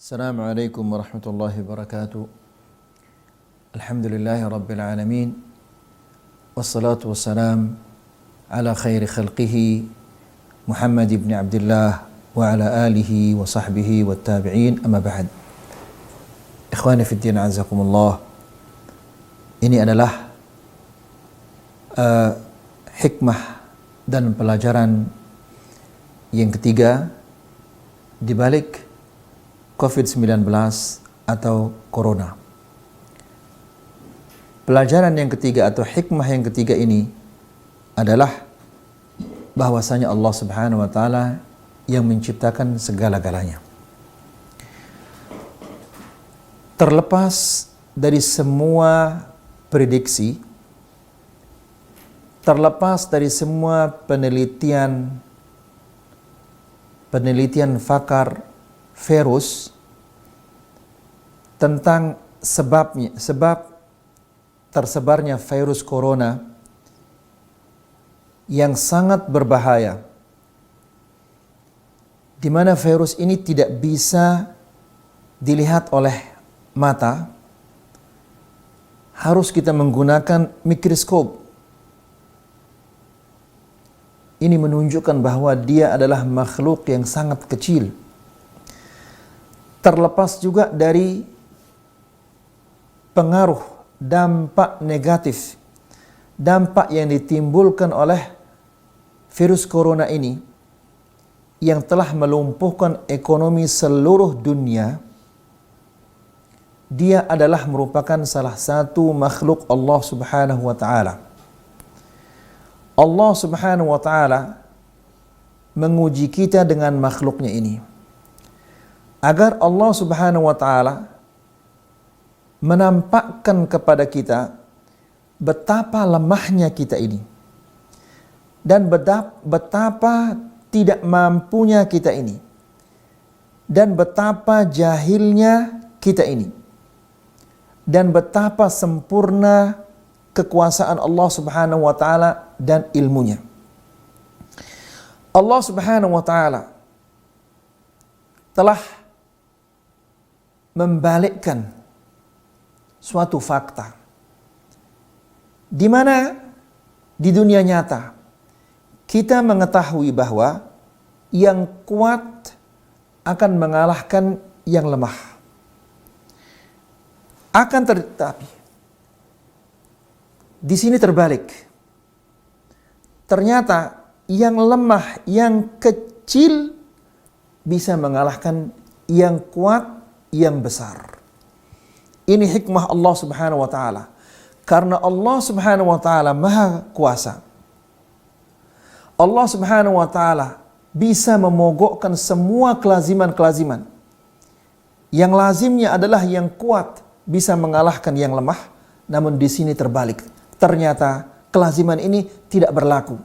Assalamualaikum warahmatullahi wabarakatuh. Alhamdulillahi rabbil alamin. Wassalatu wassalam ala khairi khalqihi Muhammad ibn Abdullah wa ala alihi wa sahbihi wa tabi'in, amma ba'd. Ikhwani fi din, azakumullah. Ini adalah hikmah dan pelajaran yang ketiga di balik COVID-19 atau Corona. Pelajaran yang ketiga atau hikmah yang ketiga ini adalah bahwasanya Allah Subhanahu wa taala yang menciptakan segala-galanya. Terlepas dari semua prediksi, terlepas dari semua penelitian pakar virus tentang sebab tersebarnya virus corona yang sangat berbahaya, di mana virus ini tidak bisa dilihat oleh mata, harus kita menggunakan mikroskop. Ini menunjukkan bahwa dia adalah makhluk yang sangat kecil. Terlepas juga dari pengaruh dampak negatif, dampak yang ditimbulkan oleh virus corona ini yang telah melumpuhkan ekonomi seluruh dunia. Dia adalah merupakan salah satu makhluk Allah Subhanahu wa taala. Allah Subhanahu wa taala menguji kita dengan makhluknya ini, agar Allah Subhanahu wa taala menampakkan kepada kita betapa lemahnya kita ini dan betapa tidak mampunya kita ini dan betapa jahilnya kita ini dan betapa sempurna kekuasaan Allah Subhanahu wa taala dan ilmunya. Allah Subhanahu wa taala telah membalikkan suatu fakta di mana di dunia nyata kita mengetahui bahwa yang kuat akan mengalahkan yang lemah. Akan tetapi di sini terbalik. Ternyata yang lemah, yang kecil bisa mengalahkan yang kuat, yang besar. Ini hikmah Allah Subhanahu wa taala. Karena Allah Subhanahu wa taala Maha Kuasa. Allah Subhanahu wa taala bisa memogokkan semua kelaziman-kelaziman. Yang lazimnya adalah yang kuat bisa mengalahkan yang lemah, namun di sini terbalik. Ternyata kelaziman ini tidak berlaku.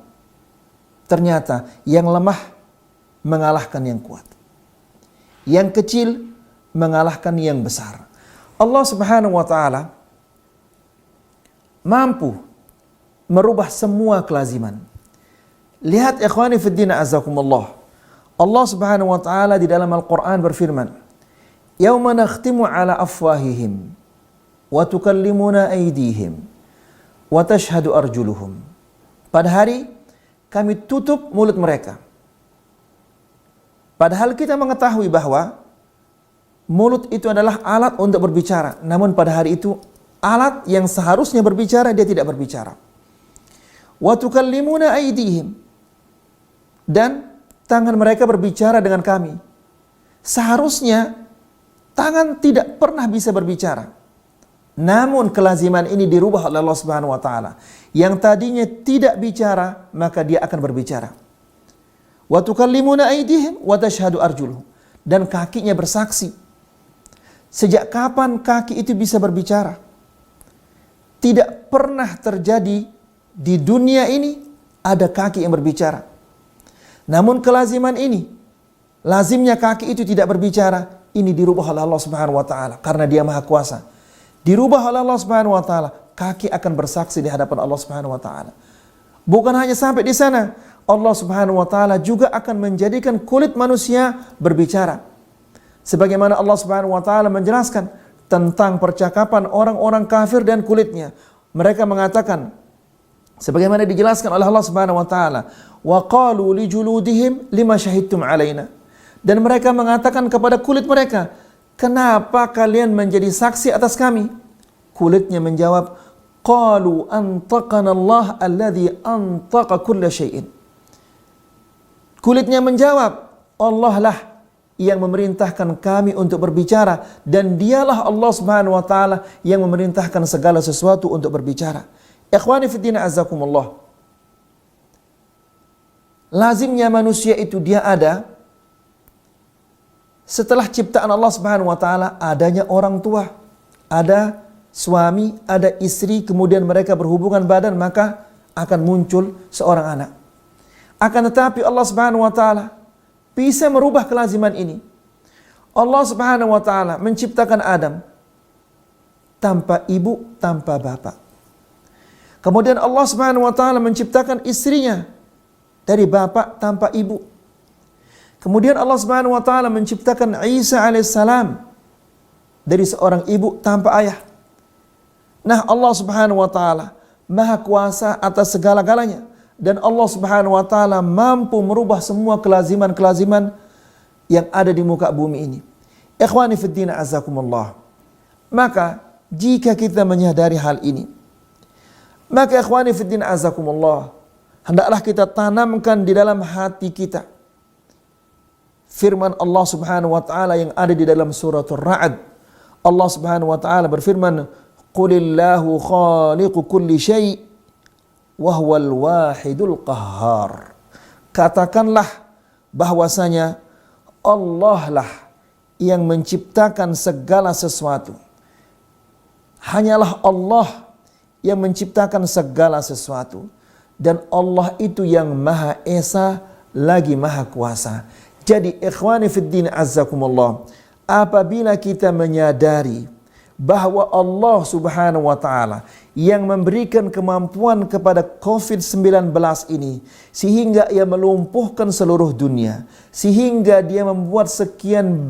Ternyata yang lemah mengalahkan yang kuat. Yang kecil mengalahkan yang besar. Allah Subhanahu wa taala mampu merubah semua kelaziman. Lihat ikhwani fid din, azakumullah. Allah Subhanahu wa taala di dalam Al-Qur'an berfirman, "Yauma nakhtimu ala afwahihim wa tukallimuna aydihim wa tashhadu arjuluhum." Pada hari kami tutup mulut mereka. Padahal kita mengetahui bahwa mulut itu adalah alat untuk berbicara. Namun pada hari itu alat yang seharusnya berbicara dia tidak berbicara. Wa tukallimuna aydihim, dan tangan mereka berbicara dengan kami. Seharusnya tangan tidak pernah bisa berbicara. Namun kelaziman ini dirubah oleh Allah Subhanahu wa taala. Yang tadinya tidak bicara, maka dia akan berbicara. Wa tukallimuna aydihim wa tashhadu arjuluhum, dan kakinya bersaksi. Sejak kapan kaki itu bisa berbicara? Tidak pernah terjadi di dunia ini ada kaki yang berbicara. Namun kelaziman ini, lazimnya kaki itu tidak berbicara, ini dirubah oleh Allah Subhanahu wa taala karena Dia Maha Kuasa. Dirubah oleh Allah Subhanahu wa taala, kaki akan bersaksi di hadapan Allah Subhanahu wa taala. Bukan hanya sampai di sana, Allah Subhanahu wa taala juga akan menjadikan kulit manusia berbicara. Sebagaimana Allah Subhanahu wa taala menjelaskan tentang percakapan orang-orang kafir dan kulitnya. Mereka mengatakan sebagaimana dijelaskan oleh Allah Subhanahu wa taala, wa qalu li juludihim lima syahidtum alaina. Dan mereka mengatakan kepada kulit mereka, kenapa kalian menjadi saksi atas kami? Kulitnya menjawab, qalu antaqana Allah alladhi antaqa kulla syai'in. Kulitnya menjawab, Allah lah yang memerintahkan kami untuk berbicara, dan dialah Allah Subhanahu wa taala yang memerintahkan segala sesuatu untuk berbicara. Ikhwani fi din azzakumullah. Lazimnya manusia itu dia ada setelah ciptaan Allah Subhanahu wa taala, adanya orang tua, ada suami, ada istri, kemudian mereka berhubungan badan, maka akan muncul seorang anak. Akan tetapi Allah Subhanahu wa taala bisa merubah kelaziman ini. Allah Subhanahu wa taala menciptakan Adam tanpa ibu, tanpa bapak. Kemudian Allah Subhanahu wa taala menciptakan istrinya dari bapak tanpa ibu. Kemudian Allah Subhanahu wa taala menciptakan Isa alaihissalam dari seorang ibu tanpa ayah. Nah, Allah Subhanahu wa taala Maha Kuasa atas segala-galanya, dan Allah Subhanahu wa taala mampu merubah semua kelaziman-kelaziman yang ada di muka bumi ini. Ikhwani fid din azakumullah. Maka jika kita menyadari hal ini, maka ikhwani fid din azakumullah, hendaklah kita tanamkan di dalam hati kita firman Allah Subhanahu wa taala yang ada di dalam surah Ar-Ra'd. Allah Subhanahu wa taala berfirman, "Qulillahu khaliqu kulli syai' wa huwal wahidul qahhar." Katakanlah bahwasanya Allah lah yang menciptakan segala sesuatu. Hanyalah Allah yang menciptakan segala sesuatu, dan Allah itu yang Maha Esa lagi Maha Kuasa. Jadi ikhwani fid din azzakumullah, apabila kita menyadari bahwa Allah Subhanahu wa taala yang memberikan kemampuan kepada COVID-19 ini sehingga ia melumpuhkan seluruh dunia, sehingga dia membuat sekian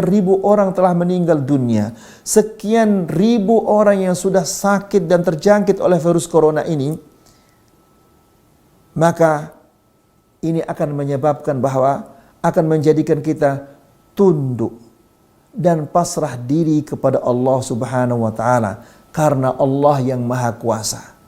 ribu orang telah meninggal dunia, sekian ribu orang yang sudah sakit dan terjangkit oleh virus corona ini, maka ini akan menyebabkan bahwa akan menjadikan kita tunduk dan pasrah diri kepada Allah Subhanahu wa taala, karena Allah yang Maha Kuasa,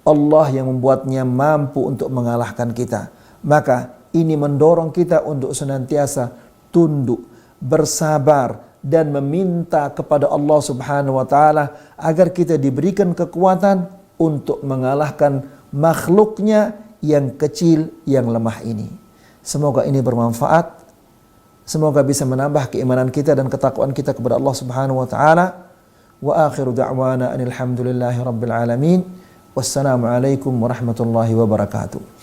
Allah yang membuatnya mampu untuk mengalahkan kita. Maka ini mendorong kita untuk senantiasa tunduk, bersabar, dan meminta kepada Allah Subhanahu wa taala agar kita diberikan kekuatan untuk mengalahkan makhluknya yang kecil, yang lemah ini. Semoga ini bermanfaat. Semoga bisa menambah keimanan kita dan ketakwaan kita kepada Allah Subhanahu wa taala. Wa akhiru da'wana anil hamdulillahi rabbil alamin. Wassalamu alaikum warahmatullahi wabarakatuh.